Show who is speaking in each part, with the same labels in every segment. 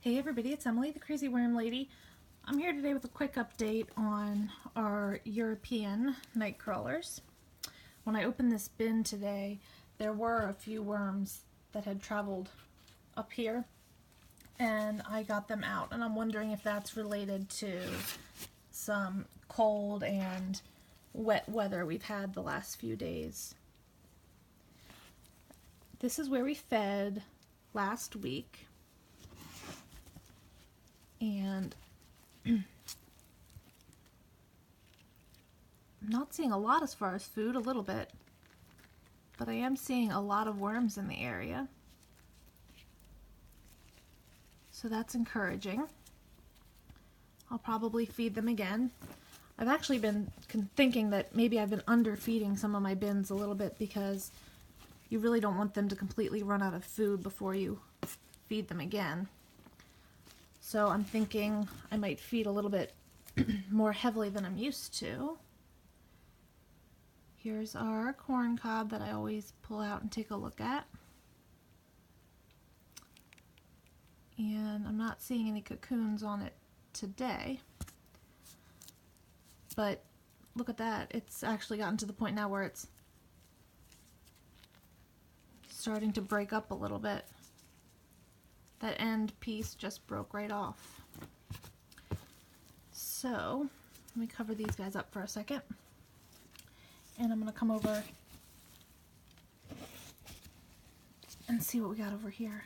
Speaker 1: Hey everybody, it's Emily, the Crazy Worm Lady. I'm here today with a quick update on our European night crawlers. When I opened this bin today, there were a few worms that had traveled up here, and I got them out, and I'm wondering if that's related to some cold and wet weather we've had the last few days. This is where we fed last week. And I'm not seeing a lot as far as food, a little bit, but I am seeing a lot of worms in the area. So that's encouraging. I'll probably feed them again. I've actually been thinking that maybe I've been underfeeding some of my bins a little bit because you really don't want them to completely run out of food before you feed them again. So I'm thinking I might feed a little bit more heavily than I'm used to. Here's our corn cob that I always pull out and take a look at. And I'm not seeing any cocoons on it today. But look at that, it's actually gotten to the point now where it's starting to break up a little bit. That end piece just broke right off. So, let me cover these guys up for a second. And I'm going to come over and see what we got over here.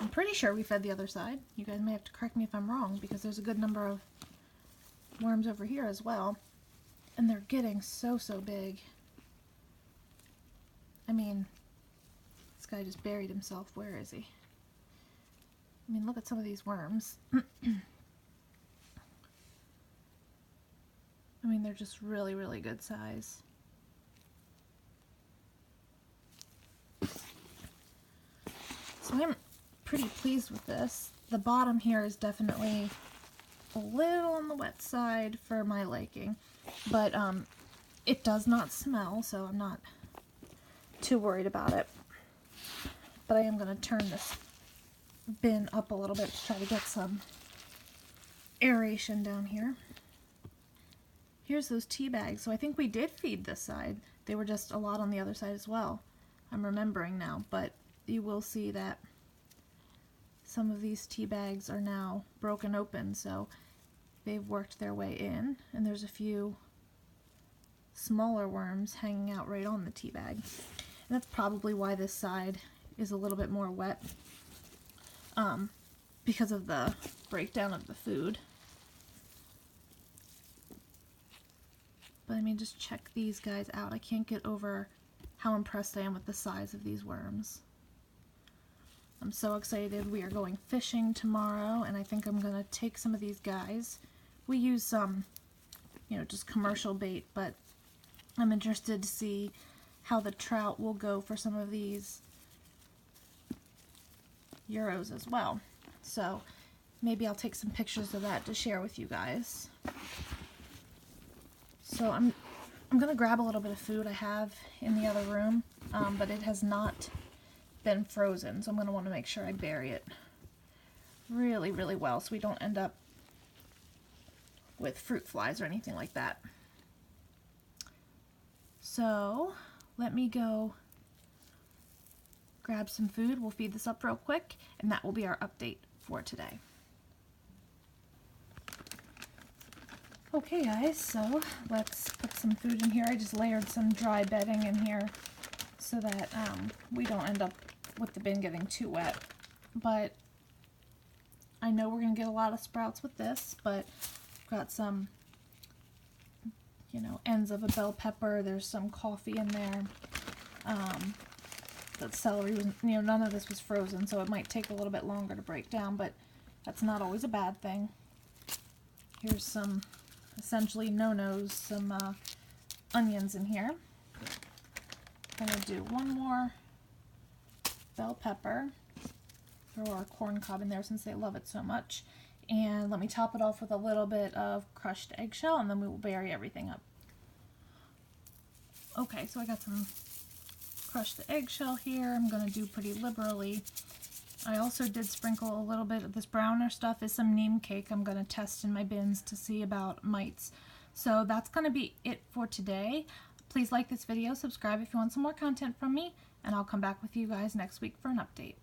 Speaker 1: I'm pretty sure we fed the other side. You guys may have to correct me if I'm wrong, because there's a good number of worms over here as well. And they're getting so big. I mean, this guy just buried himself. Where is he? I mean, look at some of these worms. I mean, they're just really good size. So I'm pretty pleased with this. The bottom here is definitely a little on the wet side for my liking, but it does not smell, so I'm not too worried about it. But I am going to turn this bin up a little bit to try to get some aeration down here. Here's those tea bags. So I think we did feed this side. They were just a lot on the other side as well. I'm remembering now, but you will see that some of these tea bags are now broken open, so they've worked their way in, and there's a few smaller worms hanging out right on the tea bag. And that's probably why this side is a little bit more wet. Because of the breakdown of the food. But I mean, just check these guys out. I can't get over how impressed I am with the size of these worms. I'm so excited. We are going fishing tomorrow, and I think I'm going to take some of these guys. We use some, just commercial bait, but I'm interested to see how the trout will go for some of these Euros as well. So maybe I'll take some pictures of that to share with you guys. So I'm gonna grab a little bit of food I have in the other room, but it has not been frozen, so I'm gonna want to make sure I bury it really well so we don't end up with fruit flies or anything like that. So let me go grab some food. We'll feed this up real quick, and that will be our update for today. Okay guys, so let's put some food in here. I just layered some dry bedding in here so that we don't end up with the bin getting too wet. But I know we're going to get a lot of sprouts with this, but I've got some, ends of a bell pepper. There's some coffee in there. The celery was, none of this was frozen, so it might take a little bit longer to break down, but that's not always a bad thing. Here's some essentially no-nos, some onions in here. I'm going to do one more bell pepper. Throw our corn cob in there since they love it so much. And let me top it off with a little bit of crushed eggshell, and then we will bury everything up. Okay, so I got some crushed eggshell here. I'm going to do pretty liberally. I also did sprinkle a little bit of this browner stuff is some neem cake I'm going to test in my bins to see about mites. So that's going to be it for today. Please like this video, subscribe if you want some more content from me, and I'll come back with you guys next week for an update.